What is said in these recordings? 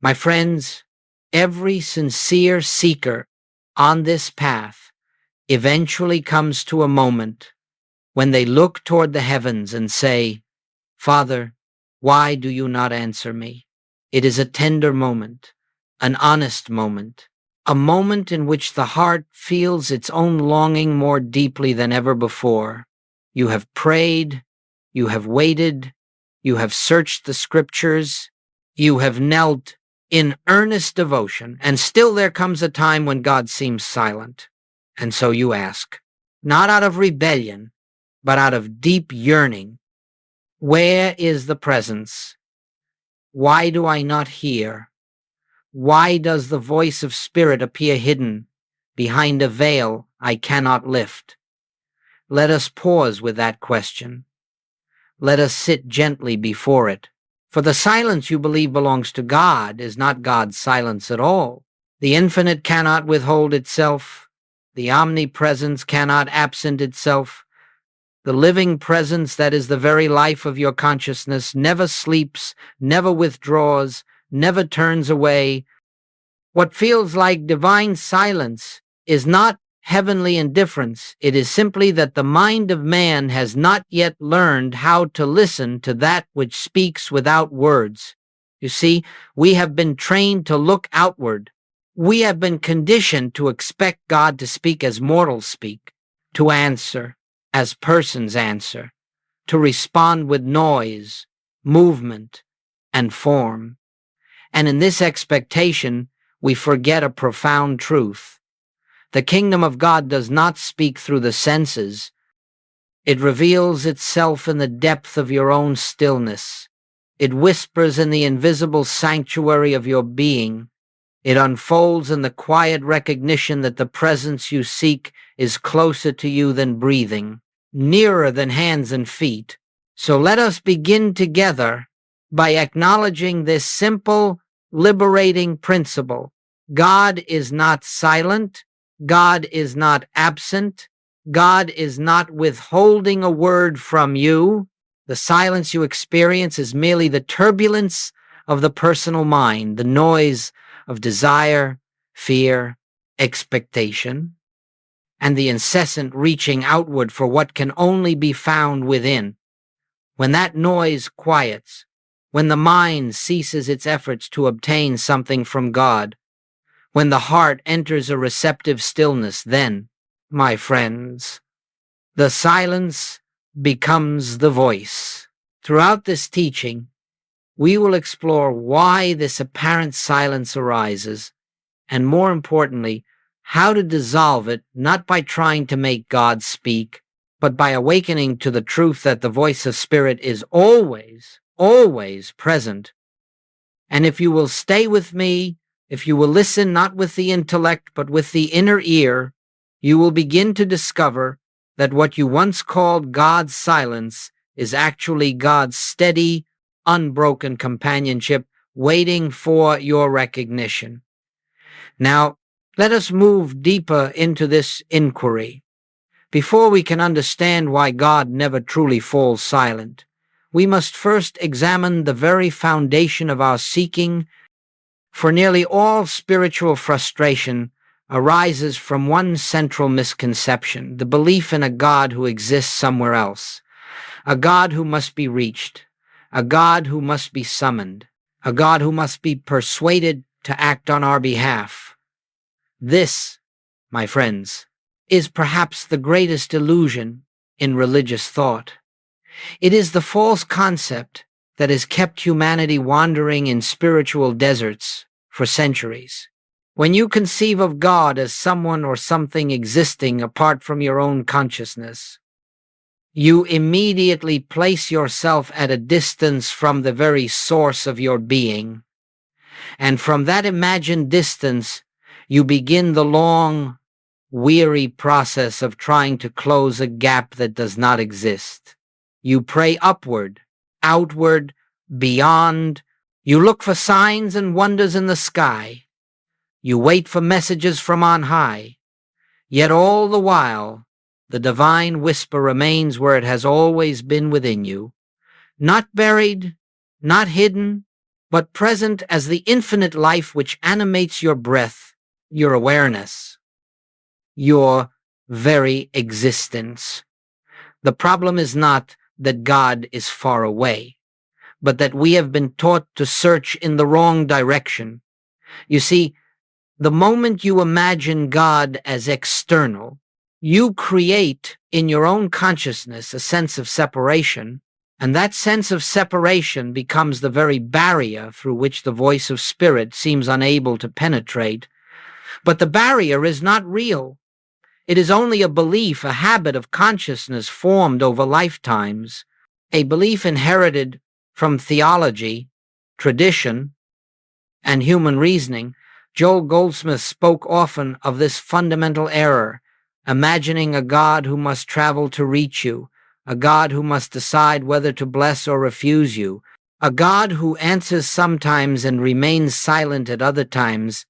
My friends, every sincere seeker on this path eventually comes to a moment when they look toward the heavens and say, "Father, why do you not answer me?" It is a tender moment, an honest moment, a moment in which the heart feels its own longing more deeply than ever before. You have prayed, you have waited, you have searched the scriptures, you have knelt in earnest devotion, and still there comes a time when God seems silent. And so you ask, not out of rebellion, but out of deep yearning, where is the presence? Why do I not hear? Why does the voice of spirit appear hidden behind a veil I cannot lift? Let us pause with that question. Let us sit gently before it. For the silence you believe belongs to God is not God's silence at all. The infinite cannot withhold itself. The omnipresence cannot absent itself. The living presence that is the very life of your consciousness never sleeps, never withdraws, never turns away. What feels like divine silence is not heavenly indifference. It is simply that the mind of man has not yet learned how to listen to that which speaks without words. You see, we have been trained to look outward. We have been conditioned to expect God to speak as mortals speak, to answer as persons answer, to respond with noise, movement, and form. And in this expectation, we forget a profound truth. The kingdom of God does not speak through the senses. It reveals itself in the depth of your own stillness. It whispers in the invisible sanctuary of your being. It unfolds in the quiet recognition that the presence you seek is closer to you than breathing, nearer than hands and feet. So let us begin together by acknowledging this simple, liberating principle. God is not silent. God is not absent. God is not withholding a word from you. The silence you experience is merely the turbulence of the personal mind, the noise of desire, fear, expectation, and the incessant reaching outward for what can only be found within. When that noise quiets, when the mind ceases its efforts to obtain something from God, when the heart enters a receptive stillness, then, my friends, the silence becomes the voice. Throughout this teaching, we will explore why this apparent silence arises, and more importantly, how to dissolve it, not by trying to make God speak, but by awakening to the truth that the voice of Spirit is always, always present. And if you will stay with me, if you will listen not with the intellect but with the inner ear, you will begin to discover that what you once called God's silence is actually God's steady, unbroken companionship waiting for your recognition. Now, let us move deeper into this inquiry. Before we can understand why God never truly falls silent, we must first examine the very foundation of our seeking, for nearly all spiritual frustration arises from one central misconception, the belief in a God who exists somewhere else, a God who must be reached, a God who must be summoned, a God who must be persuaded to act on our behalf. This, my friends, is perhaps the greatest illusion in religious thought. It is the false concept that has kept humanity wandering in spiritual deserts for centuries. When you conceive of God as someone or something existing apart from your own consciousness, you immediately place yourself at a distance from the very source of your being. And from that imagined distance, you begin the long, weary process of trying to close a gap that does not exist. You pray upward, outward, beyond. You look for signs and wonders in the sky. You wait for messages from on high. Yet all the while, the divine whisper remains where it has always been within you, not buried, not hidden, but present as the infinite life which animates your breath, your awareness, your very existence. The problem is not that God is far away, but that we have been taught to search in the wrong direction. You see, the moment you imagine God as external, you create in your own consciousness a sense of separation, and that sense of separation becomes the very barrier through which the voice of spirit seems unable to penetrate. But the barrier is not real. It is only a belief, a habit of consciousness formed over lifetimes, a belief inherited from theology, tradition, and human reasoning. Joel Goldsmith spoke often of this fundamental error, imagining a God who must travel to reach you, a God who must decide whether to bless or refuse you, a God who answers sometimes and remains silent at other times.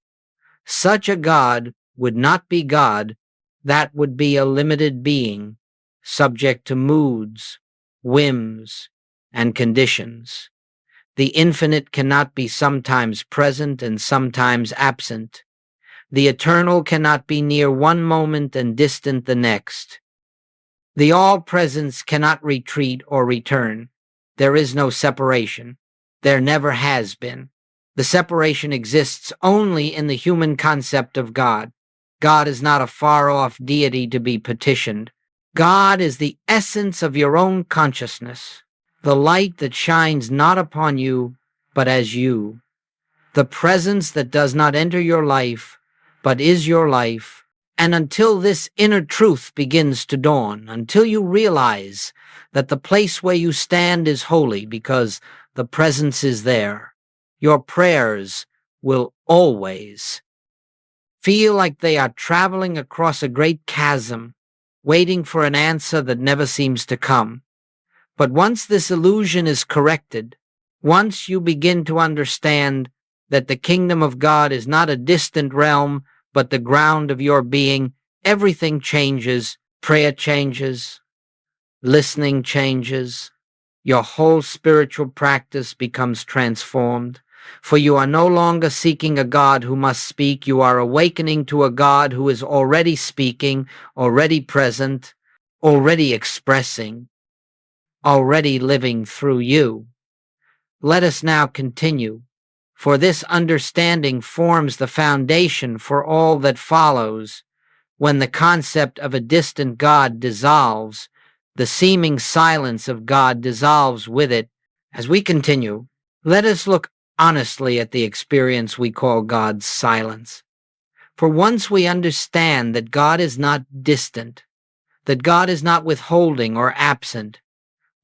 Such a God would not be God. That would be a limited being, subject to moods, whims, and conditions. The infinite cannot be sometimes present and sometimes absent. The eternal cannot be near one moment and distant the next. The all-presence cannot retreat or return. There is no separation. There never has been. The separation exists only in the human concept of God. God is not a far-off deity to be petitioned. God is the essence of your own consciousness, the light that shines not upon you, but as you, the presence that does not enter your life, but is your life. And until this inner truth begins to dawn, until you realize that the place where you stand is holy because the presence is there, your prayers will always feel like they are traveling across a great chasm, waiting for an answer that never seems to come. But once this illusion is corrected, once you begin to understand that the kingdom of God is not a distant realm, but the ground of your being, everything changes. Prayer changes, listening changes, your whole spiritual practice becomes transformed. For you are no longer seeking a God who must speak. You are awakening to a God who is already speaking, already present, already expressing, already living through you. Let us now continue, for this understanding forms the foundation for all that follows. When the concept of a distant God dissolves, the seeming silence of God dissolves with it. As we continue, let us look honestly at the experience we call God's silence. For once we understand that God is not distant, that God is not withholding or absent,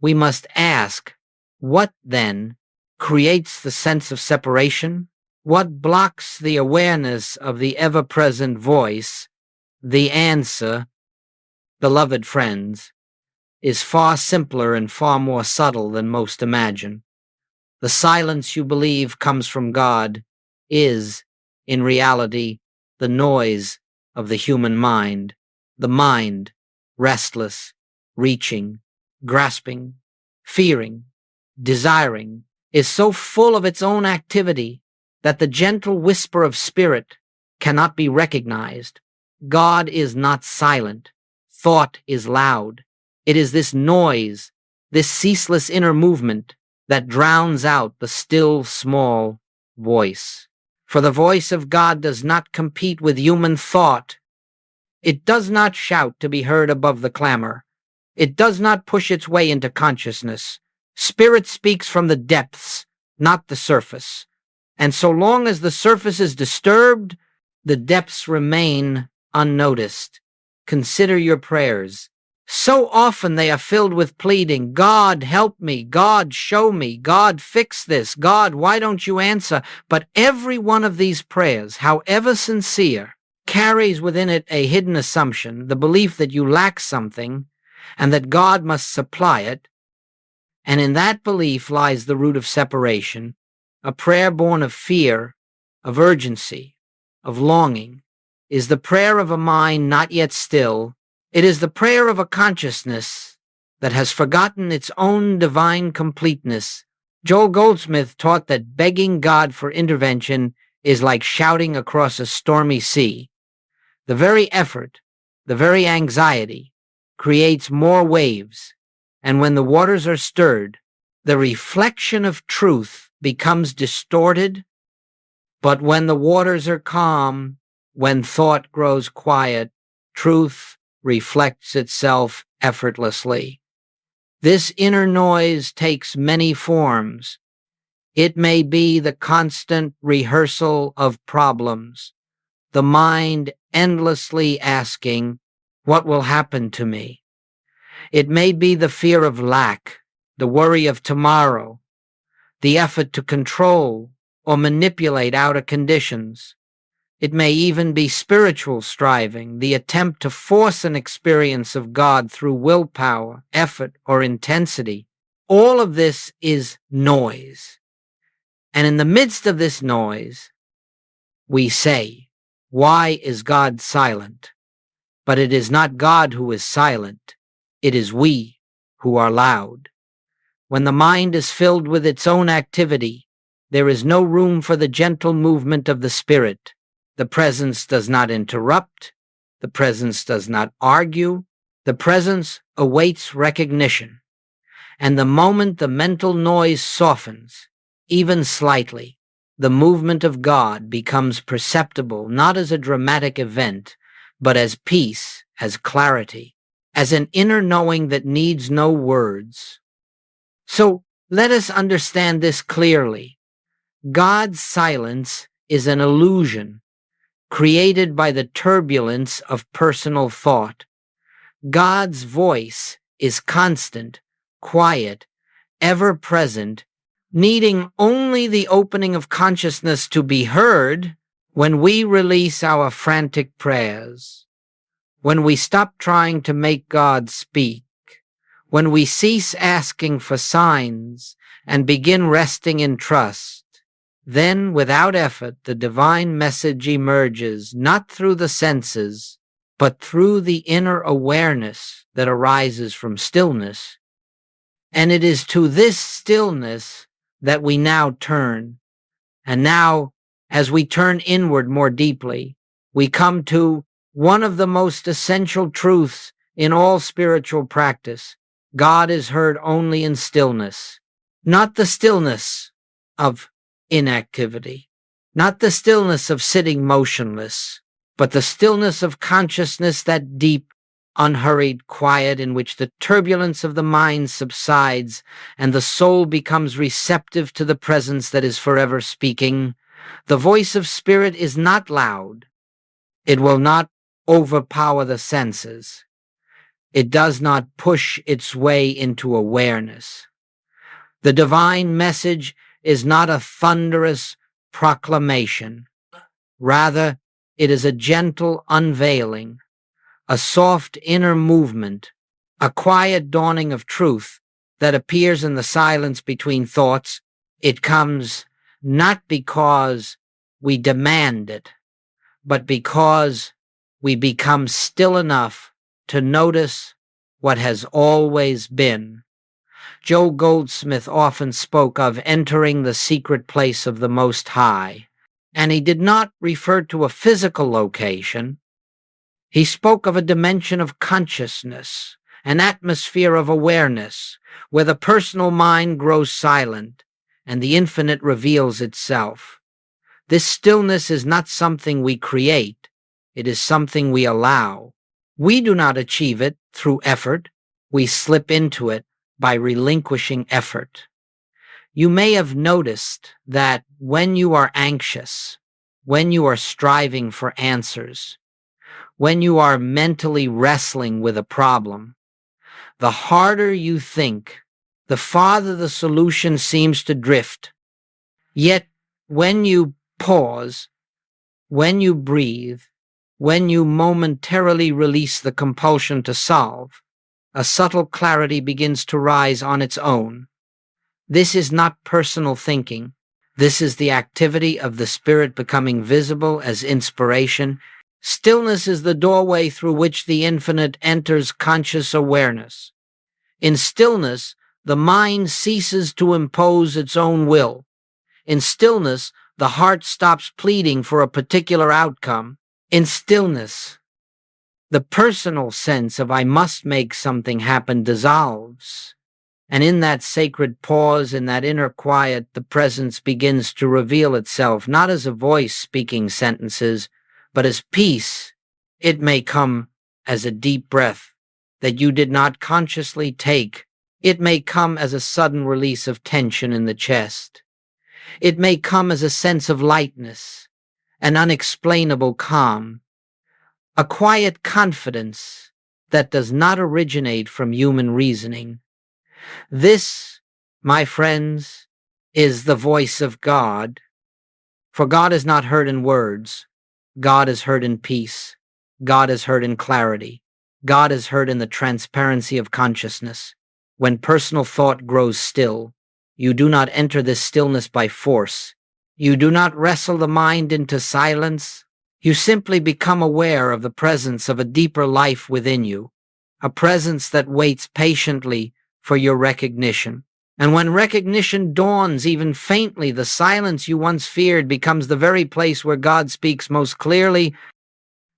we must ask, what then creates the sense of separation? What blocks the awareness of the ever-present voice? The answer, beloved friends, is far simpler and far more subtle than most imagine. The silence you believe comes from God is, in reality, the noise of the human mind. The mind, restless, reaching, grasping, fearing, desiring, is so full of its own activity that the gentle whisper of spirit cannot be recognized. God is not silent. Thought is loud. It is this noise, this ceaseless inner movement, that drowns out the still, small voice. For the voice of God does not compete with human thought. It does not shout to be heard above the clamor. It does not push its way into consciousness. Spirit speaks from the depths, not the surface. And so long as the surface is disturbed, the depths remain unnoticed. Consider your prayers. So often they are filled with pleading, God, help me, God, show me, God, fix this, God, why don't you answer? But every one of these prayers, however sincere, carries within it a hidden assumption, the belief that you lack something and that God must supply it. And in that belief lies the root of separation, a prayer born of fear, of urgency, of longing, is the prayer of a mind not yet still. It is the prayer of a consciousness that has forgotten its own divine completeness Joel Goldsmith taught that begging God for intervention is like shouting across a stormy sea. The very effort, the very anxiety, creates more waves, and when the waters are stirred, the reflection of truth becomes distorted. But when the waters are calm, when thought grows quiet, truth reflects itself effortlessly. This inner noise takes many forms. It may be the constant rehearsal of problems, the mind endlessly asking, "What will happen to me?" It may be the fear of lack, the worry of tomorrow, the effort to control or manipulate outer conditions. It may even be spiritual striving, the attempt to force an experience of God through willpower, effort, or intensity. All of this is noise. And in the midst of this noise, we say, "Why is God silent?" But it is not God who is silent. It is we who are loud. When the mind is filled with its own activity, there is no room for the gentle movement of the spirit. The presence does not interrupt. The presence does not argue. The presence awaits recognition. And the moment the mental noise softens, even slightly, the movement of God becomes perceptible not as a dramatic event, but as peace, as clarity, as an inner knowing that needs no words. So let us understand this clearly. God's silence is an illusion created by the turbulence of personal thought. God's voice is constant, quiet, ever present, needing only the opening of consciousness to be heard. When we release our frantic prayers, when we stop trying to make God speak, when we cease asking for signs and begin resting in trust, then without effort the divine message emerges not through the senses, but through the inner awareness that arises from stillness. And it is to this stillness that we now turn. And now, as we turn inward more deeply, we come to one of the most essential truths in all spiritual practice. God is heard only in stillness, not the stillness of inactivity, not the stillness of sitting motionless, but the stillness of consciousness, that deep, unhurried quiet in which the turbulence of the mind subsides and the soul becomes receptive to the presence that is forever speaking. The voice of spirit is not loud. It will not overpower the senses. It does not push its way into awareness. The divine message is not a thunderous proclamation. Rather, it is a gentle unveiling, a soft inner movement, a quiet dawning of truth that appears in the silence between thoughts. It comes not because we demand it, but because we become still enough to notice what has always been. Joe Goldsmith often spoke of entering the secret place of the Most High, and he did not refer to a physical location. He spoke of a dimension of consciousness, an atmosphere of awareness, where the personal mind grows silent and the infinite reveals itself. This stillness is not something we create. It is something we allow. We do not achieve it through effort. We slip into it by relinquishing effort. You may have noticed that when you are anxious, when you are striving for answers, when you are mentally wrestling with a problem, the harder you think, the farther the solution seems to drift. Yet when you pause, when you breathe, when you momentarily release the compulsion to solve, a subtle clarity begins to rise on its own. This is not personal thinking. This is the activity of the spirit becoming visible as inspiration. Stillness is the doorway through which the infinite enters conscious awareness. In stillness, the mind ceases to impose its own will. In stillness, the heart stops pleading for a particular outcome. In stillness, the personal sense of I must make something happen dissolves. And in that sacred pause, in that inner quiet, the presence begins to reveal itself, not as a voice speaking sentences, but as peace. It may come as a deep breath that you did not consciously take. It may come as a sudden release of tension in the chest. It may come as a sense of lightness, an unexplainable calm, a quiet confidence that does not originate from human reasoning. This, my friends, is the voice of God. For God is not heard in words. God is heard in peace. God is heard in clarity. God is heard in the transparency of consciousness. When personal thought grows still, you do not enter this stillness by force. You do not wrestle the mind into silence. You simply become aware of the presence of a deeper life within you, a presence that waits patiently for your recognition. And when recognition dawns even faintly, the silence you once feared becomes the very place where God speaks most clearly.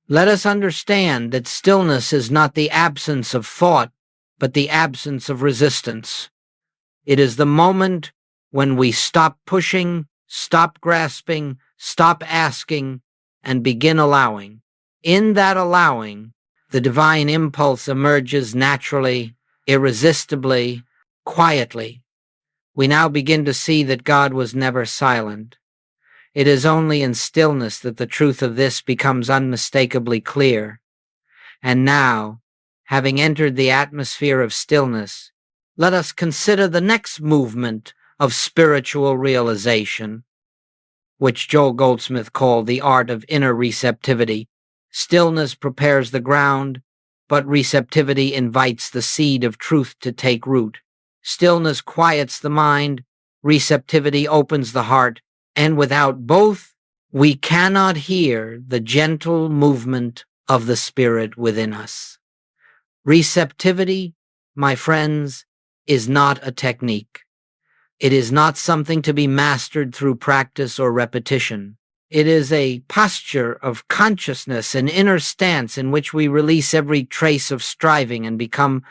Let us understand that stillness is not the absence of thought, but the absence of resistance. It is the moment when we stop pushing, stop grasping, stop asking, and begin allowing. In that allowing, the divine impulse emerges naturally, irresistibly, quietly. We now begin to see that God was never silent. It is only in stillness that the truth of this becomes unmistakably clear. And now, having entered the atmosphere of stillness, let us consider the next movement of spiritual realization, which Joel Goldsmith called the art of inner receptivity. Stillness prepares the ground, but receptivity invites the seed of truth to take root. Stillness quiets the mind, receptivity opens the heart, and without both, we cannot hear the gentle movement of the Spirit within us. Receptivity, my friends, is not a technique. It is not something to be mastered through practice or repetition. It is a posture of consciousness, an inner stance in which we release every trace of striving and become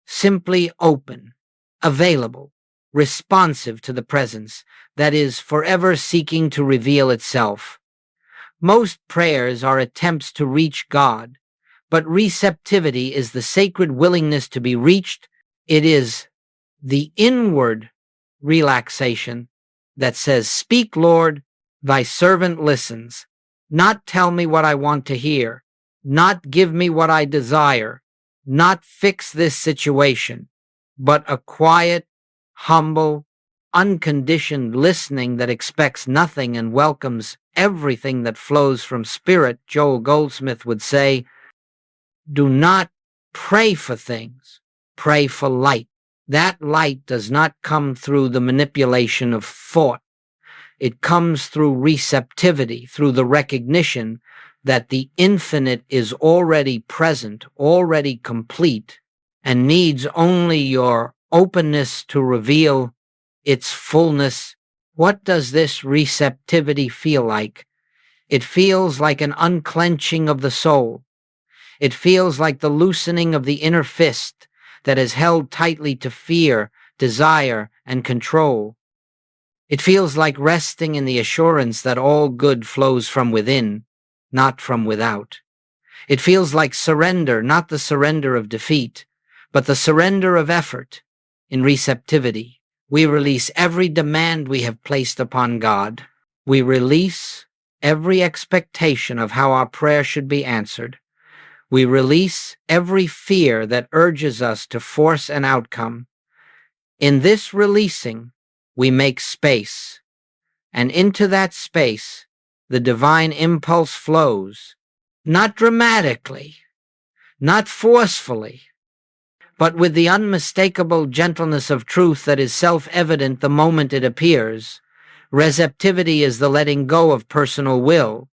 simply open, available, responsive to the presence that is forever seeking to reveal itself. Most prayers are attempts to reach God, but receptivity is the sacred willingness to be reached. It is the inward relaxation that says, "Speak, Lord, thy servant listens." Not tell me what I want to hear, not give me what I desire, not fix this situation, but a quiet, humble, unconditioned listening that expects nothing and welcomes everything that flows from Spirit. Joel Goldsmith would say, "Do not pray for things, pray for light." That light does not come through the manipulation of thought. It comes through receptivity, through the recognition that the infinite is already present, already complete, and needs only your openness to reveal its fullness. What does this receptivity feel like? It feels like an unclenching of the soul. It feels like the loosening of the inner fist that is held tightly to fear, desire, and control. It feels like resting in the assurance that all good flows from within, not from without. It feels like surrender, not the surrender of defeat, but the surrender of effort. In receptivity, we release every demand we have placed upon God. We release every expectation of how our prayer should be answered. We release every fear that urges us to force an outcome. In this releasing, we make space, and into that space, the divine impulse flows, not dramatically, not forcefully, but with the unmistakable gentleness of truth that is self-evident the moment it appears. Receptivity is the letting go of personal will.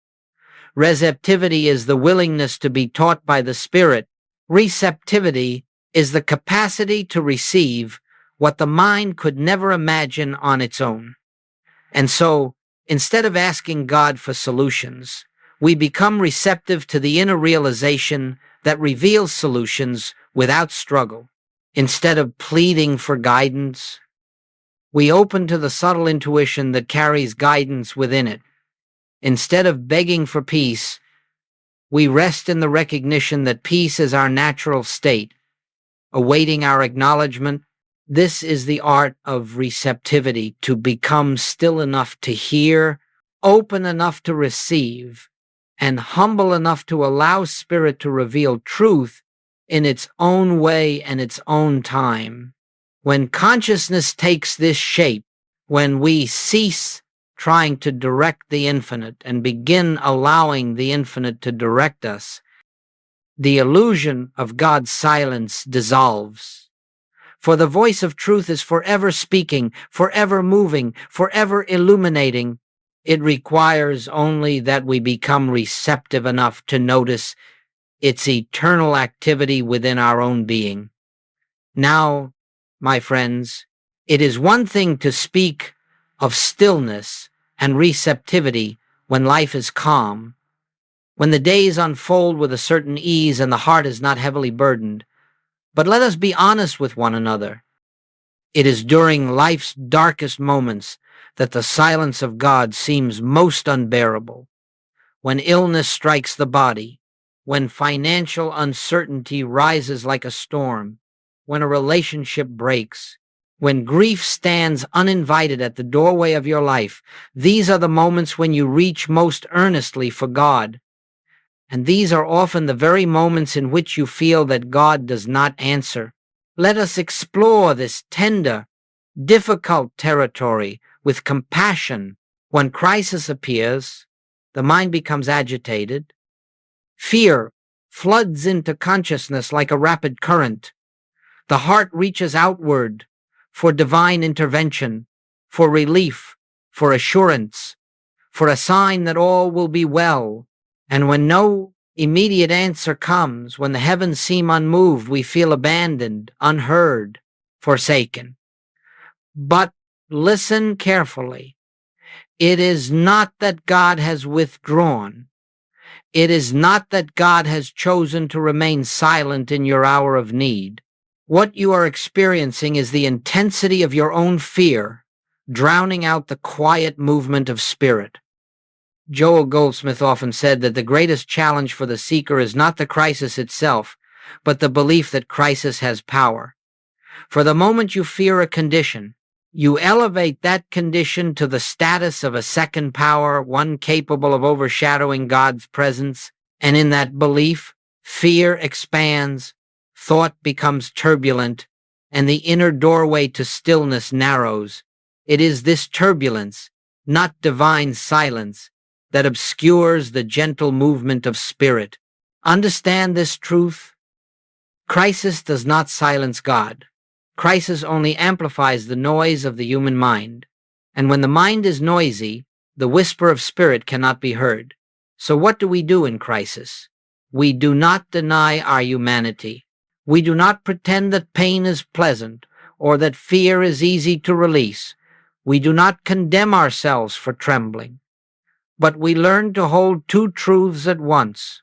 Receptivity is the willingness to be taught by the Spirit. Receptivity is the capacity to receive what the mind could never imagine on its own. And so, instead of asking God for solutions, we become receptive to the inner realization that reveals solutions without struggle. Instead of pleading for guidance, we open to the subtle intuition that carries guidance within it. Instead of begging for peace, we rest in the recognition that peace is our natural state, awaiting our acknowledgement. This is the art of receptivity, to become still enough to hear, open enough to receive, and humble enough to allow Spirit to reveal truth in its own way and its own time. When consciousness takes this shape, when we cease trying to direct the infinite and begin allowing the infinite to direct us, the illusion of God's silence dissolves. For the voice of truth is forever speaking, forever moving, forever illuminating. It requires only that we become receptive enough to notice its eternal activity within our own being. Now, my friends, it is one thing to speak of stillness and receptivity when life is calm, when the days unfold with a certain ease and the heart is not heavily burdened. But let us be honest with one another. It is during life's darkest moments that the silence of God seems most unbearable. When illness strikes the body, when financial uncertainty rises like a storm, when a relationship breaks, when grief stands uninvited at the doorway of your life, these are the moments when you reach most earnestly for God. And these are often the very moments in which you feel that God does not answer. Let us explore this tender, difficult territory with compassion. When crisis appears, the mind becomes agitated. Fear floods into consciousness like a rapid current. The heart reaches outward for divine intervention, for relief, for assurance, for a sign that all will be well. And when no immediate answer comes, when the heavens seem unmoved, we feel abandoned, unheard, forsaken. But listen carefully. It is not that God has withdrawn. It is not that God has chosen to remain silent in your hour of need. What you are experiencing is the intensity of your own fear, drowning out the quiet movement of Spirit. Joel Goldsmith often said that the greatest challenge for the seeker is not the crisis itself, but the belief that crisis has power. For the moment you fear a condition, you elevate that condition to the status of a second power, one capable of overshadowing God's presence, and in that belief, fear expands, thought becomes turbulent, and the inner doorway to stillness narrows. It is this turbulence, not divine silence, that obscures the gentle movement of Spirit. Understand this truth. Crisis does not silence God. Crisis only amplifies the noise of the human mind. And when the mind is noisy, the whisper of Spirit cannot be heard. So what do we do in crisis? We do not deny our humanity. We do not pretend that pain is pleasant or that fear is easy to release. We do not condemn ourselves for trembling. But we learn to hold two truths at once.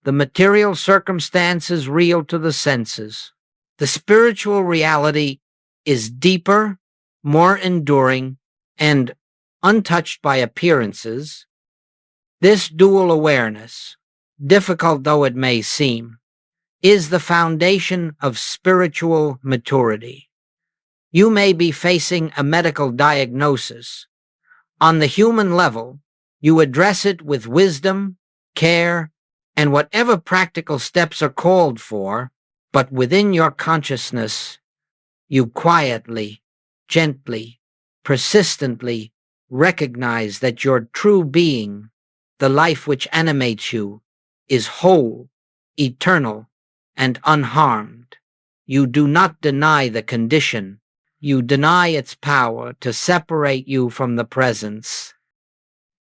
The material circumstance is real to the senses. The spiritual reality is deeper, more enduring, and untouched by appearances. This dual awareness, difficult though it may seem, is the foundation of spiritual maturity. You may be facing a medical diagnosis. On the human level, you address it with wisdom, care, and whatever practical steps are called for, but within your consciousness, you quietly, gently, persistently recognize that your true being, the life which animates you, is whole, eternal, and unharmed. You do not deny the condition. You deny its power to separate you from the presence.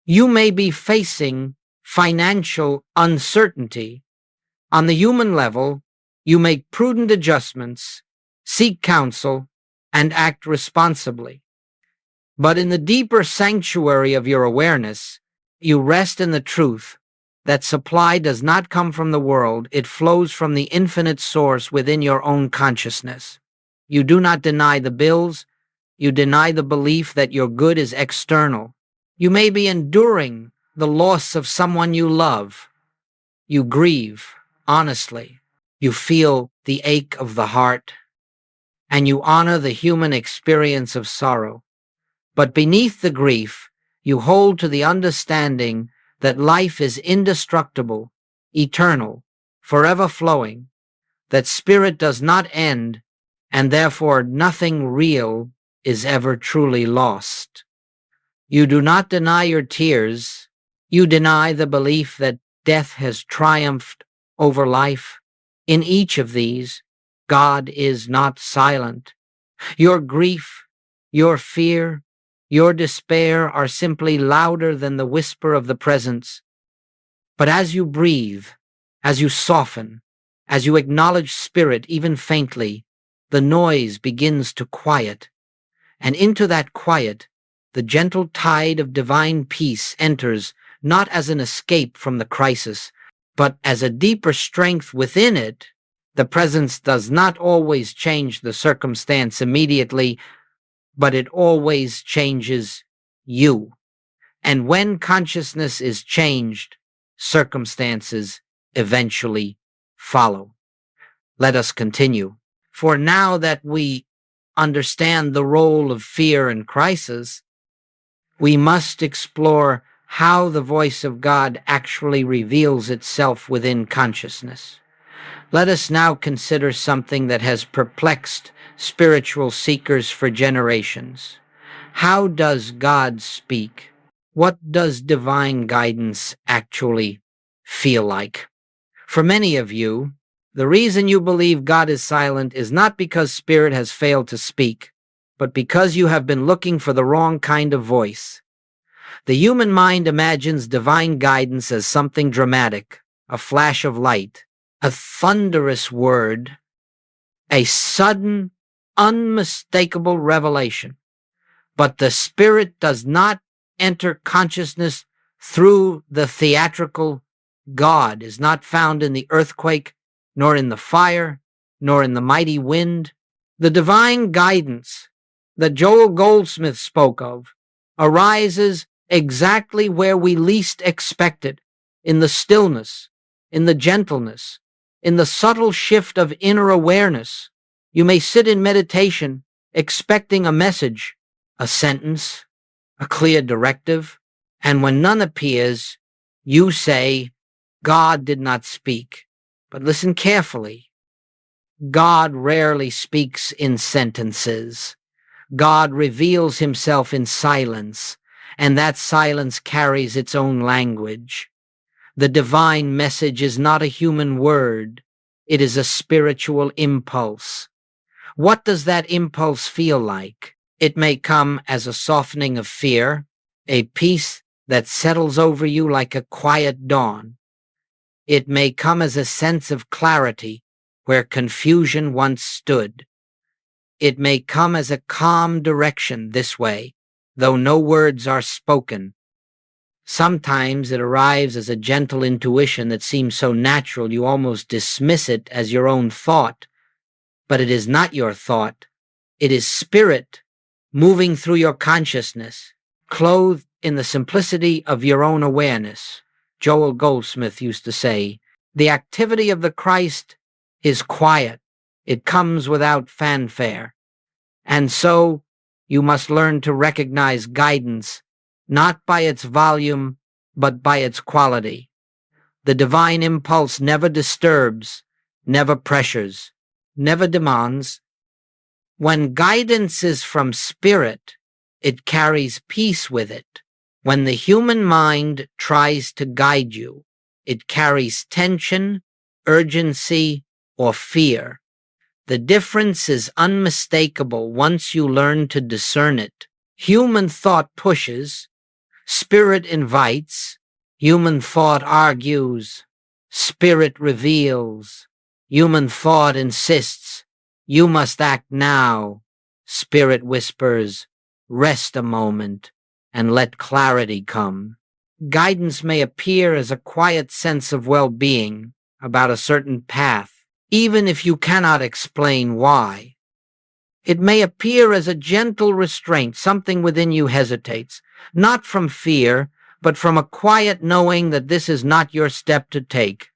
You may be facing financial uncertainty. On the human level, you make prudent adjustments, seek counsel, and act responsibly. But in the deeper sanctuary of your awareness, you rest in the truth that supply does not come from the world, it flows from the infinite source within your own consciousness. You do not deny the bills, you deny the belief that your good is external. You may be enduring the loss of someone you love. You grieve, honestly. You feel the ache of the heart, and you honor the human experience of sorrow. But beneath the grief, you hold to the understanding that life is indestructible, eternal, forever flowing, that spirit does not end, and therefore nothing real is ever truly lost. You do not deny your tears. You deny the belief that death has triumphed over life. In each of these, God is not silent. Your grief, your fear, your despair are simply louder than the whisper of the presence. But as you breathe, as you soften, as you acknowledge spirit even faintly, the noise begins to quiet. And into that quiet, the gentle tide of divine peace enters, not as an escape from the crisis, but as a deeper strength within it. The presence does not always change the circumstance immediately, but it always changes you. And when consciousness is changed, circumstances eventually follow. Let us continue. For now that we understand the role of fear and crisis, we must explore how the voice of God actually reveals itself within consciousness. Let us now consider something that has perplexed spiritual seekers for generations. How does God speak? What does divine guidance actually feel like? For many of you, the reason you believe God is silent is not because spirit has failed to speak, but because you have been looking for the wrong kind of voice. The human mind imagines divine guidance as something dramatic, a flash of light, a thunderous word, a sudden, unmistakable revelation. But the spirit does not enter consciousness through the theatrical. God is not found in the earthquake, nor in the fire, nor in the mighty wind. The divine guidance that Joel Goldsmith spoke of arises exactly where we least expect it, in the stillness, in the gentleness, in the subtle shift of inner awareness. You may sit in meditation expecting a message, a sentence, a clear directive, and when none appears, you say, God did not speak. But listen carefully. God rarely speaks in sentences. God reveals himself in silence, and that silence carries its own language. The divine message is not a human word. It is a spiritual impulse. What does that impulse feel like? It may come as a softening of fear, a peace that settles over you like a quiet dawn. It may come as a sense of clarity where confusion once stood. It may come as a calm direction this way, though no words are spoken. Sometimes it arrives as a gentle intuition that seems so natural you almost dismiss it as your own thought. But it is not your thought. It is spirit moving through your consciousness, clothed in the simplicity of your own awareness. Joel Goldsmith used to say, the activity of the Christ is quiet. It comes without fanfare. And so you must learn to recognize guidance, not by its volume, but by its quality. The divine impulse never disturbs, never pressures, never demands. When guidance is from spirit, it carries peace with it. When the human mind tries to guide you, it carries tension, urgency, or fear. The difference is unmistakable once you learn to discern it. Human thought pushes, spirit invites, human thought argues, spirit reveals, human thought insists, you must act now, Spirit whispers, rest a moment and let clarity come. Guidance may appear as a quiet sense of well-being about a certain path, even if you cannot explain why. It may appear as a gentle restraint, something within you hesitates, not from fear, but from a quiet knowing that this is not your step to take.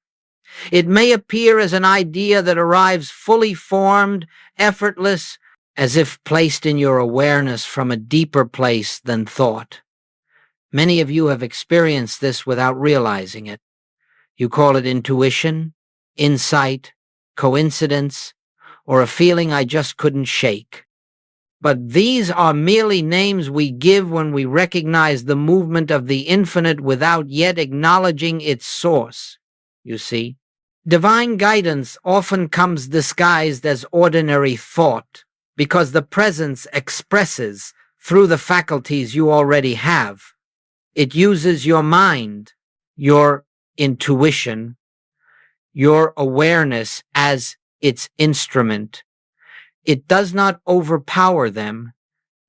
It may appear as an idea that arrives fully formed, effortless, as if placed in your awareness from a deeper place than thought. Many of you have experienced this without realizing it. You call it intuition, insight, coincidence, or a feeling I just couldn't shake. But these are merely names we give when we recognize the movement of the infinite without yet acknowledging its source. You see, divine guidance often comes disguised as ordinary thought because the presence expresses through the faculties you already have. It uses your mind, your intuition, your awareness as its instrument. It does not overpower them.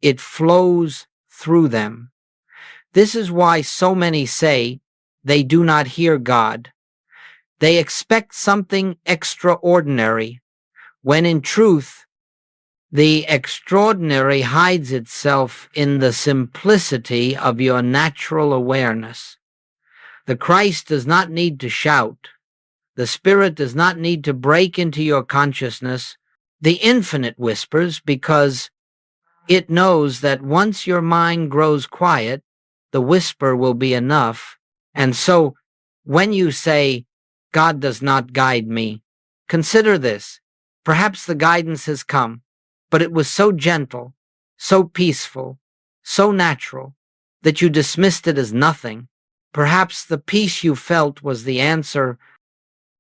It flows through them. This is why so many say they do not hear God. They expect something extraordinary, when in truth, the extraordinary hides itself in the simplicity of your natural awareness. The Christ does not need to shout. The Spirit does not need to break into your consciousness. The infinite whispers because it knows that once your mind grows quiet, the whisper will be enough. And so, when you say, God does not guide me, consider this. Perhaps the guidance has come, but it was so gentle, so peaceful, so natural, that you dismissed it as nothing. Perhaps the peace you felt was the answer.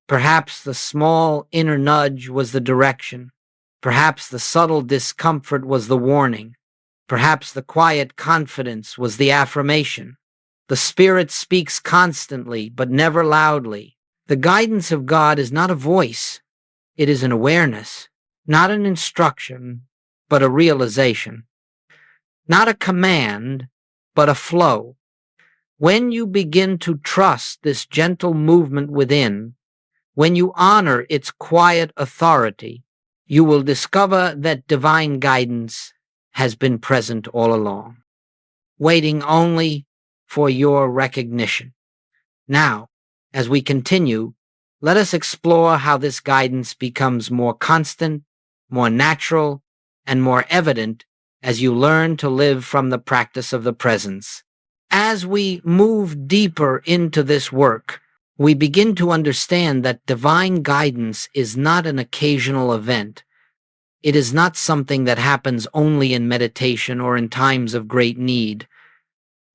Perhaps the small inner nudge was the direction. Perhaps the subtle discomfort was the warning. Perhaps the quiet confidence was the affirmation. The Spirit speaks constantly, but never loudly. The guidance of God is not a voice. It is an awareness, not an instruction, but a realization. Not a command, but a flow. When you begin to trust this gentle movement within, when you honor its quiet authority, you will discover that divine guidance has been present all along, waiting only for your recognition. Now, as we continue, let us explore how this guidance becomes more constant, more natural, and more evident as you learn to live from the practice of the presence. As we move deeper into this work, we begin to understand that divine guidance is not an occasional event. It is not something that happens only in meditation or in times of great need.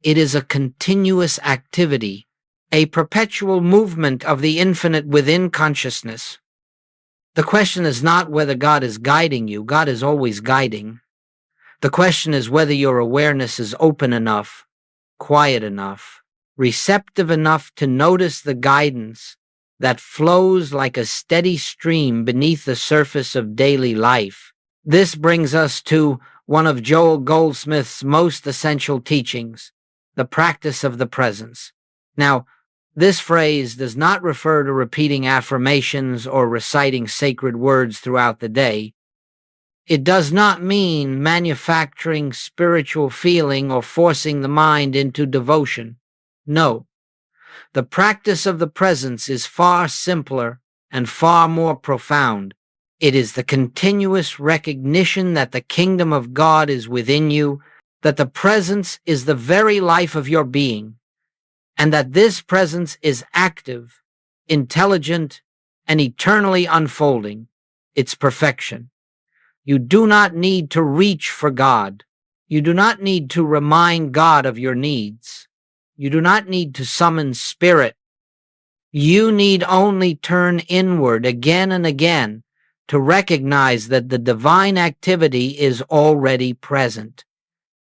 It is a continuous activity, a perpetual movement of the infinite within consciousness. The question is not whether God is guiding you. God is always guiding. The question is whether your awareness is open enough, quiet enough, receptive enough to notice the guidance that flows like a steady stream beneath the surface of daily life. This brings us to one of Joel Goldsmith's most essential teachings, the practice of the presence. Now, this phrase does not refer to repeating affirmations or reciting sacred words throughout the day. It does not mean manufacturing spiritual feeling or forcing the mind into devotion. No, the practice of the presence is far simpler and far more profound. It is the continuous recognition that the kingdom of God is within you, that the presence is the very life of your being, and that this presence is active, intelligent, and eternally unfolding its perfection. You do not need to reach for God. You do not need to remind God of your needs. You do not need to summon spirit. You need only turn inward again and again to recognize that the divine activity is already present.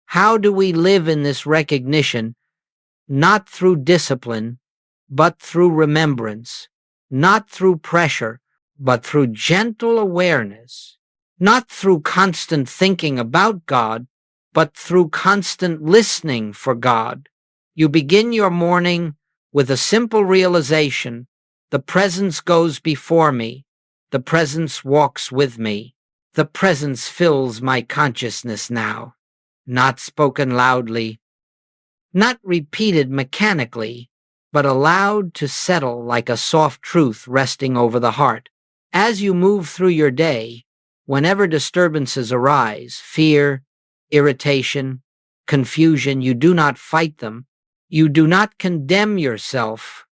How do we live in this recognition? Not through discipline, but through remembrance. Not through pressure, but through gentle awareness. not through constant thinking about God, but through constant listening for God. You begin your morning with a simple realization: the presence goes before me, the presence walks with me, the presence fills my consciousness now. Not spoken loudly, not repeated mechanically, but allowed to settle like a soft truth resting over the heart. As you move through your day, whenever disturbances arise, fear, irritation, confusion, you do not fight them. You do not condemn yourself.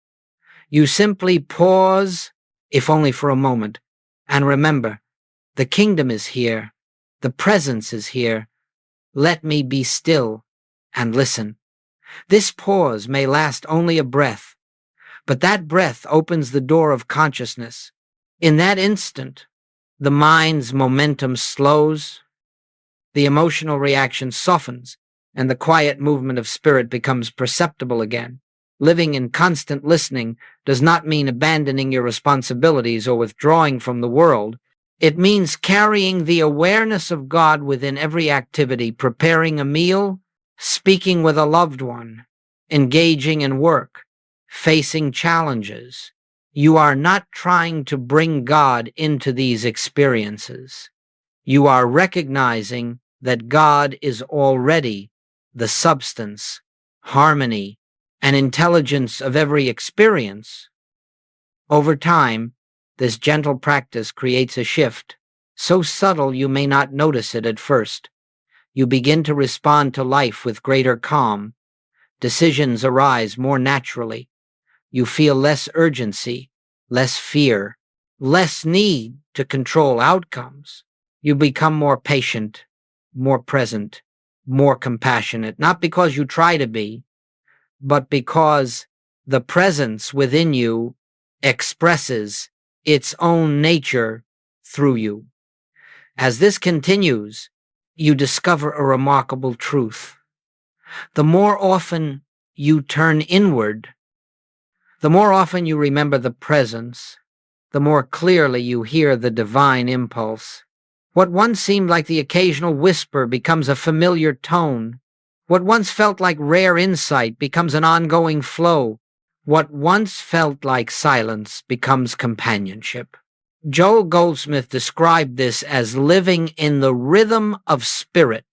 You simply pause, if only for a moment, and remember, the kingdom is here. The presence is here. Let me be still and listen. This pause may last only a breath, but that breath opens the door of consciousness. In that instant, the mind's momentum slows, the emotional reaction softens, and the quiet movement of spirit becomes perceptible again. Living in constant listening does not mean abandoning your responsibilities or withdrawing from the world. It means carrying the awareness of God within every activity, preparing a meal, speaking with a loved one, engaging in work, facing challenges. You are not trying to bring God into these experiences. You are recognizing that God is already the substance, harmony, and intelligence of every experience. Over time, this gentle practice creates a shift, so subtle you may not notice it at first. You begin to respond to life with greater calm. Decisions arise more naturally. You feel less urgency, less fear, less need to control outcomes. You become more patient, more present, more compassionate, not because you try to be, but because the presence within you expresses its own nature through you. As this continues, you discover a remarkable truth. The more often you turn inward, the more often you remember the presence, the more clearly you hear the divine impulse. What once seemed like the occasional whisper becomes a familiar tone. What once felt like rare insight becomes an ongoing flow. What once felt like silence becomes companionship. Joel Goldsmith described this as living in the rhythm of spirit.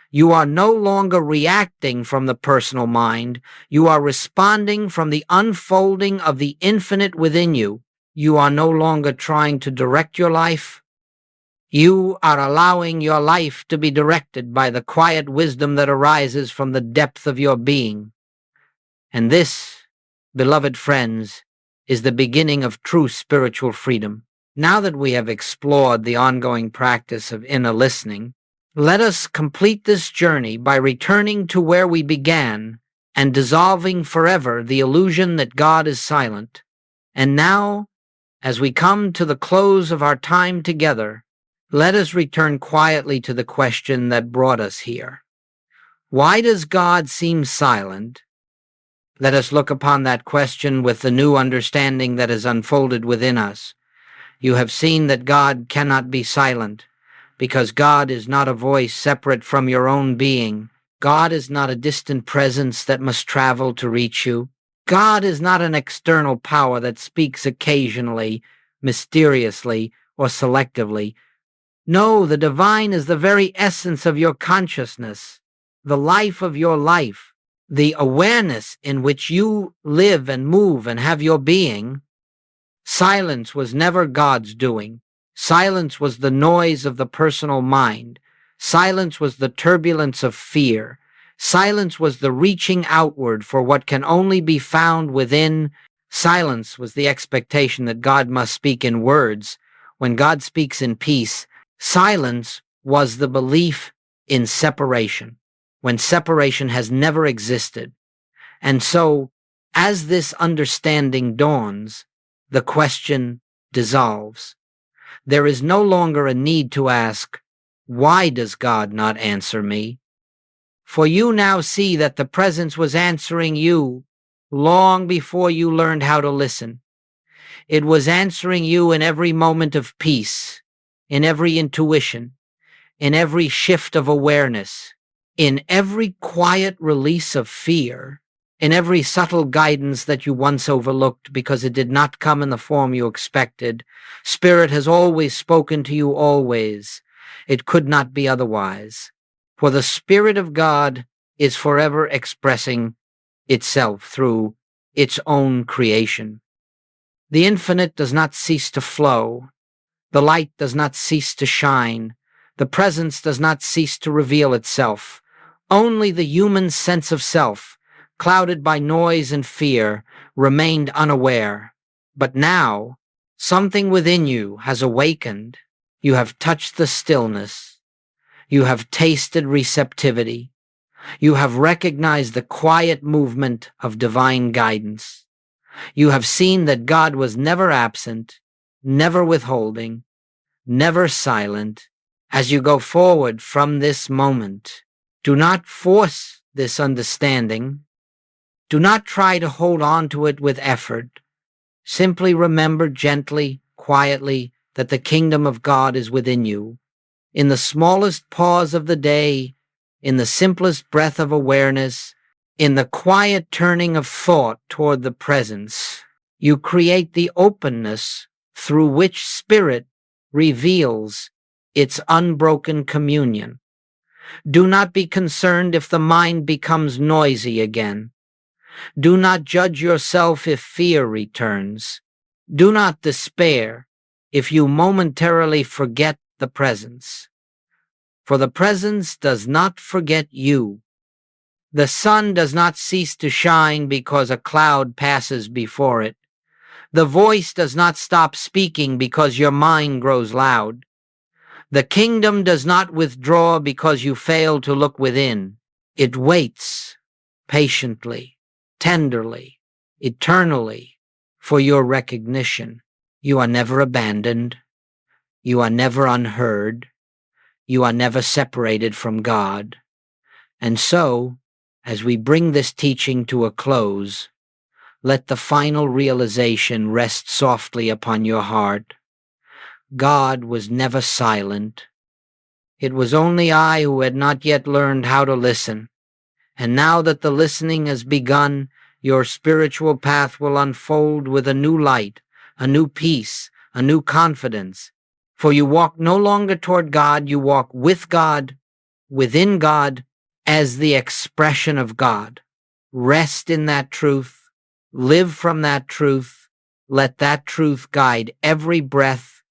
You are no longer reacting from the personal mind. You are responding from the unfolding of the infinite within you. You are no longer trying to direct your life. You are allowing your life to be directed by the quiet wisdom that arises from the depth of your being. And this, beloved friends, is the beginning of true spiritual freedom. Now that we have explored the ongoing practice of inner listening, let us complete this journey by returning to where we began and dissolving forever the illusion that God is silent. And now, as we come to the close of our time together, let us return quietly to the question that brought us here. Why does God seem silent? Let us look upon that question with the new understanding that is unfolded within us. You have seen that God cannot be silent, because God is not a voice separate from your own being. God is not a distant presence that must travel to reach you. God is not an external power that speaks occasionally, mysteriously, or selectively. No, the divine is the very essence of your consciousness, the life of your life, the awareness in which you live and move and have your being. Silence was never God's doing. Silence was the noise of the personal mind. Silence was the turbulence of fear. Silence was the reaching outward for what can only be found within. Silence was the expectation that God must speak in words. When God speaks in peace, silence was the belief in separation, when separation has never existed. And so, as this understanding dawns, the question dissolves. There is no longer a need to ask, why does God not answer me? For you now see that the presence was answering you long before you learned how to listen. It was answering you in every moment of peace, in every intuition, in every shift of awareness, in every quiet release of fear, in every subtle guidance that you once overlooked because it did not come in the form you expected. Spirit has always spoken to you always. It could not be otherwise. For the Spirit of God is forever expressing itself through its own creation. The infinite does not cease to flow. The light does not cease to shine. The presence does not cease to reveal itself. Only the human sense of self, clouded by noise and fear, remained unaware. But now, something within you has awakened. You have touched the stillness. You have tasted receptivity. You have recognized the quiet movement of divine guidance. You have seen that God was never absent, never withholding, never silent. As you go forward from this moment, do not force this understanding. Do not try to hold on to it with effort. Simply remember gently, quietly, that the kingdom of God is within you. In the smallest pause of the day, in the simplest breath of awareness, in the quiet turning of thought toward the presence, you create the openness through which Spirit reveals its unbroken communion. Do not be concerned if the mind becomes noisy again. Do not judge yourself if fear returns. Do not despair if you momentarily forget the presence. For the presence does not forget you. The sun does not cease to shine because a cloud passes before it. The voice does not stop speaking because your mind grows loud. The kingdom does not withdraw because you fail to look within. It waits patiently, tenderly, eternally for your recognition. You are never abandoned. You are never unheard. You are never separated from God. And so, as we bring this teaching to a close, let the final realization rest softly upon your heart. God was never silent. It was only I who had not yet learned how to listen. And now that the listening has begun, your spiritual path will unfold with a new light, a new peace, a new confidence. For you walk no longer toward God, you walk with God, within God, as the expression of God. Rest in that truth. Live from that truth. Let that truth guide every breath,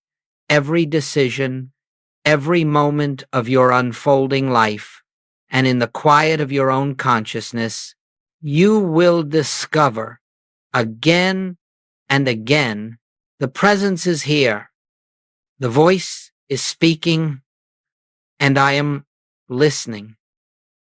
every decision, every moment of your unfolding life. And in the quiet of your own consciousness, you will discover again and again the presence is here. The voice is speaking, and I am listening.